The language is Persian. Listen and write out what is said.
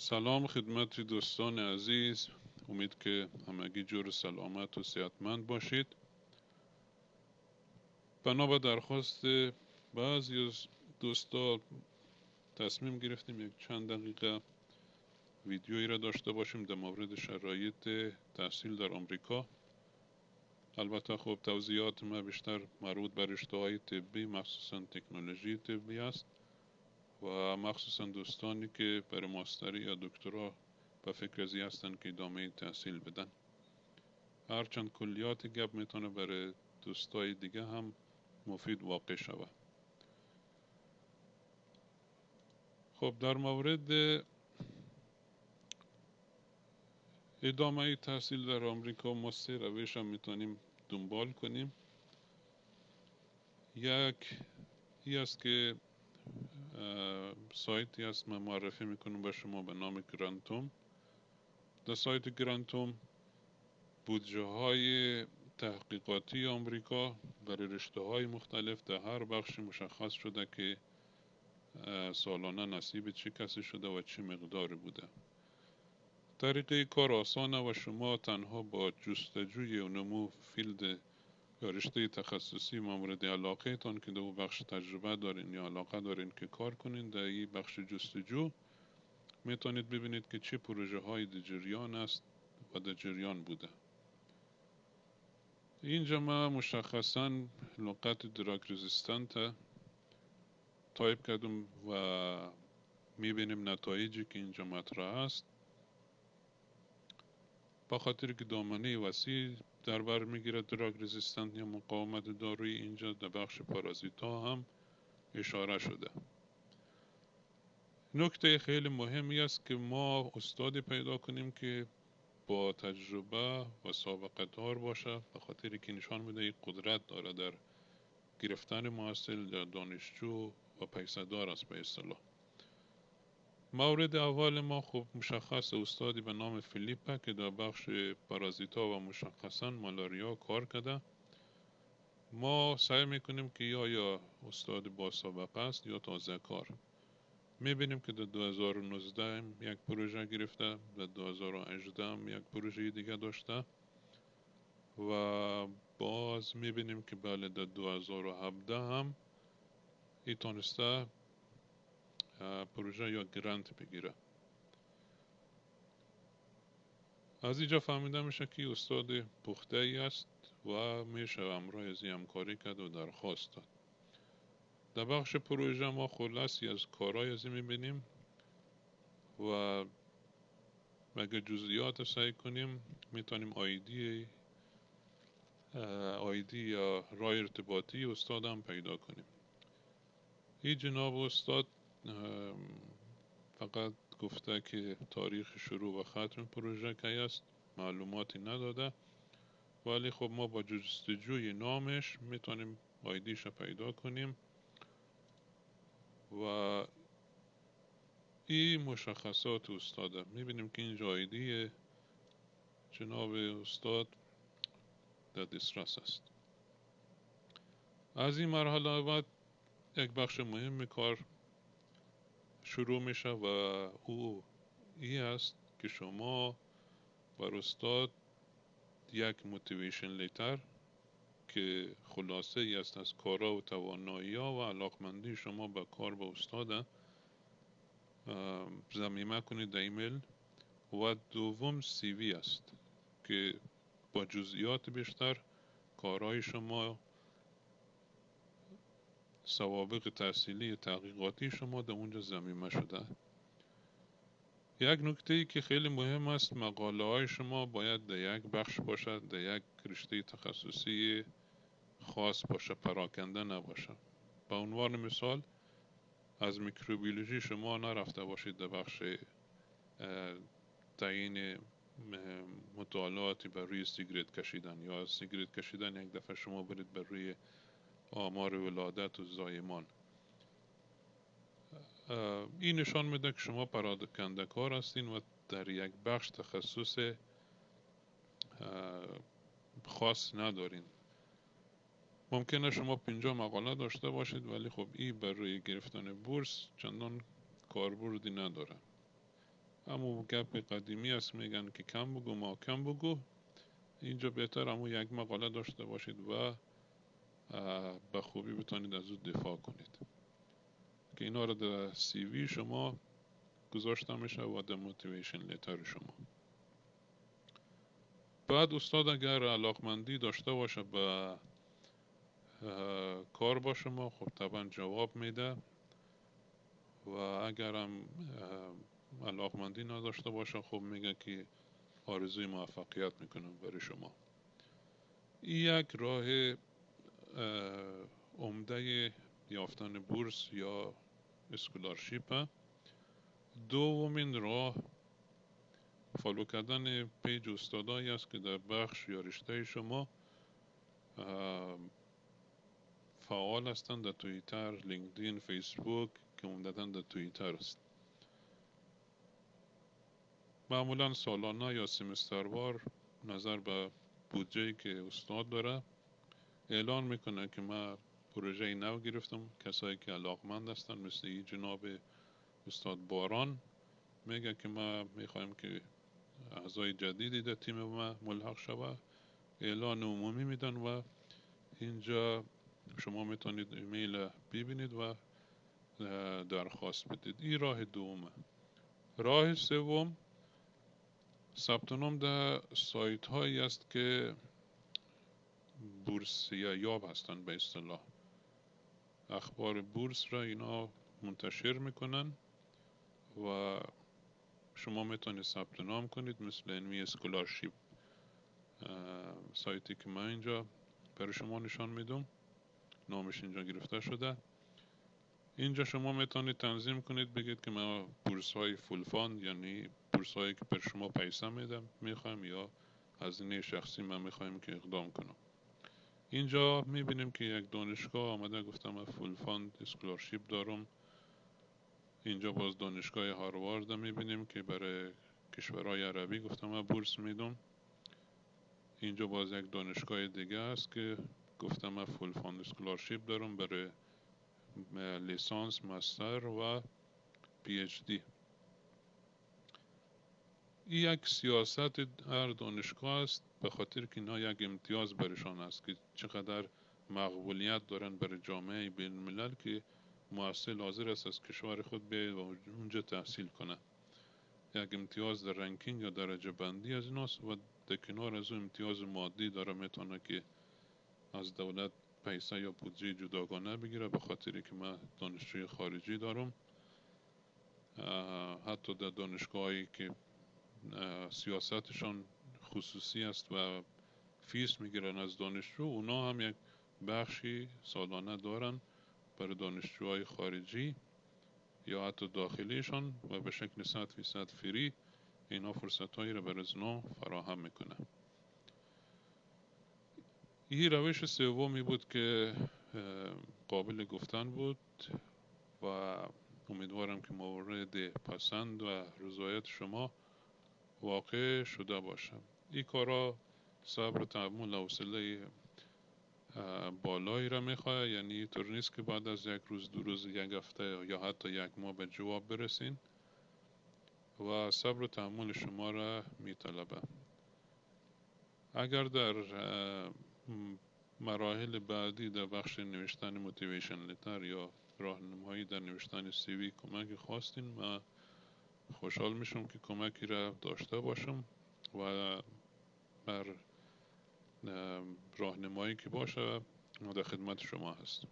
سلام خدمت دوستان عزیز. امید که همگی جور سلامت و صحتمند باشید. بنا به درخواست بعضی از دوستا تصمیم گرفتیم یک چند دقیقه ویدیویی را داشته باشیم در مورد شرایط تحصیل در آمریکا. البته خب توضیحات ما بیشتر مربوط به رشته‌های طبی، مخصوصا تکنولوژی طبی است و مخصوصا دوستانی که برای ماستری یا دکترا به فکر ازی هستن که ادامه تحصیل بدن. هرچند کلیات گپ میتونه برای دوستای دیگه هم مفید واقع شود. خب در مورد ادامه تحصیل در آمریکا ما سه روش هم میتونیم دنبال کنیم. یک ای است که سایتی است من معرفی میکنم به شما به نام گرانتوم. در سایت گرانتوم بودجه های تحقیقاتی آمریکا برای رشته های مختلف در هر بخش مشخص شده که سالانه نصیب چه کسی شده و چه مقدار بوده. طریقه کار آسانه و شما تنها با جستجوی و نمو فیلد یا رشته تخصصی مورد علاقه تان که در او بخش تجربه دارین یا علاقه دارین که کار کنین در این بخش جستجو میتونید ببینید که چه پروژه های در جریان است و در جریان بوده. اینجا ما مشخصا لغت دراگ رزیستنت تایپ کردم و میبینیم نتایجی که اینجا مطرح است. با خاطر که دامنه وسیع در بر میگیره دراگ رزیستنت یا مقاومت دارویی، اینجا در بخش پارازیتا هم اشاره شده. نکته خیلی مهمی است که ما استادی پیدا کنیم که با تجربه و سابقه دار باشه، به خاطر که نشان میده قدرت داره در گرفتن محصل یا دانشجو و پیسه‌دار است به اصطلاح. مورد اول ما خب مشخص استادی به نام فیلیپه که در بخش پارازیتا و مشخصا مالاریا کار کرده. ما سعی میکنیم که یا استاد با سابقه است یا تازه کار. میبینیم که در 2019 یک پروژه گرفته، در 2018 یک پروژه دیگه داشته و باز میبینیم که بله در 2017 هم ای تونسته پروژه یا گرانت بگیره. از اینجا فهمیده میشه که استاد پخته ای است و میشه همراه از همکاری کرد و درخواست داد. در بخش پروژه ما خلاصی از کارهای ازی میبینیم و اگر جزئیات سعی کنیم میتونیم آیدی یا رای ارتباطی استاد هم پیدا کنیم. این جناب استاد فقط گفته که تاریخ شروع و ختم پروژه کی است، معلوماتی نداده، ولی خب ما با جستجوی نامش میتونیم آیدیش رو پیدا کنیم و این مشخصات استاده. میبینیم که اینجا آیدی جناب استاد در دسترس است. از این مرحله بعد یک بخش مهم کار شروع میشه و او ای است که شما بر استاد یک موتیویشن لیتر که خلاصه ای است از کارا و توانایی ها و علاقمندی شما به کار با استاد ضمیمه کنید در ایمیل. و دوم سی وی است که با جزئیات بیشتر کارهای شما، سوابق تحصیلی تحقیقاتی شما در اونجا ضمیمه شده. یک نکته ای که خیلی مهم است، مقاله های شما باید در یک بخش باشد، در یک رشته تخصصی خاص باشه، پراکنده نباشه. به عنوان مثال از میکروبیولوژی شما نرفته باشید در بخش تعیین مطالعاتی بر روی سیگرت کشیدن، یا از سیگرت کشیدن یک دفعه شما برید بر روی آمار ولادت و زایمان. این نشان میده که شما پراکنده کار هستین و در یک بخش تخصص خاص ندارین. ممکنه شما 50 مقاله داشته باشید ولی خب این برای گرفتن بورس چندان کاربردی نداره. اما گپ قدیمی است، میگن که کم بگو محکم بگو. اینجا بهتر همون یک مقاله داشته باشید و به خوبی بتونید از اون دفاع کنید که اینا رو در سی وی شما گذاشته میشه و در موتیویشن لیتر شما. بعد استاد اگر علاقمندی داشته باشه به کار با شما، خب طبعا جواب میده، و اگر هم علاقمندی نداشته باشه خب میگه که آرزوی موفقیت میکنم برای شما. این یک راه عمده یافتن بورس یا اسکولارشیپ. دومین راه فالو کردن پیج استادایی است که در بخش یا رشته شما فعال هستند، در توییتر، لینکدین، فیسبوک که عمدتاً در توییتر است. معمولا سالانه یا سمستروار نظر به بودجه‌ای که استاد داره اعلان میکنه که من پروژه نو گرفتم. کسایی که علاقمند هستن مثل این جناب استاد باران میگه که ما میخوایم که اعضای جدیدی در تیم ما ملحق شوه، اعلان عمومی میدن و اینجا شما میتونید ایمیل ببینید و درخواست بدید. این راه دومه. راه سوم ثبت نام در سایت هایی است که بورسیه یاب هستند، به اصطلاح اخبار بورس را اینا منتشر میکنن و شما میتونید ثبت نام کنید، مثل انوی اسکولارشیپ سایتی که من اینجا برای شما نشان میدم، نامش اینجا گرفته شده. اینجا شما میتونید تنظیم کنید، بگید که ما بورس های فول فاند، یعنی بورس هایی که پر شما پیسه میدم میخوایم یا هزینه شخصی من میخوایم که اقدام کنم. اینجا میبینیم که یک دانشگاه آمده گفتم من فول فاند اسکولارشیپ دارم. اینجا باز دانشگاه هاروارد میبینیم که برای کشورهای عربی گفتم من بورس میدم. اینجا باز یک دانشگاه دیگه است که گفتم من فول فاند اسکولارشیپ دارم برای لیسانس، ماستر و پی اچ دی. این یک سیاست هر دانشگاه است، به خاطر که اینا یک امتیاز برشان است که چقدر مقبولیت دارن برای جامعه بین الملل که محصل حاضر است از کشور خود بیاید و اونجا تحصیل کنه. یک امتیاز در رنکینگ یا درجه بندی از ایناست و در کنار از اون امتیاز مادی داره، میتونه که از دولت پیسه یا بودجه جداگانه بگیره. به خاطری که من دانشجوی خارجی دارم، حتی در دانشگاهایی که سیاستشان خصوصی است و فیس میگیرن از دانشجو، اونا هم یک بخشی سالانه دارن برای دانشجوهای خارجی یا حتی داخلیشان و به شکل 100% فری اینا فرصت هایی رو برای اونا فراهم میکنه. این روش سومی بود که قابل گفتن بود و امیدوارم که مورد پسند و رضایت شما واقع شده باشه. این کارا صبر، تحمل، حوصله بالایی را میخواه، یعنی طور نیست که بعد از یک روز، دو روز، یک هفته یا حتی یک ماه به جواب برسین و صبر و تحمل شما را میطلبه. اگر در مراحل بعدی در بخش نوشتن موتیویشن لیتر یا راهنمایی در نوشتن سی وی کمکی خواستین، من خوشحال میشم که کمکی را داشته باشم و بر راهنمایی که باشه ما در خدمت شما هستم.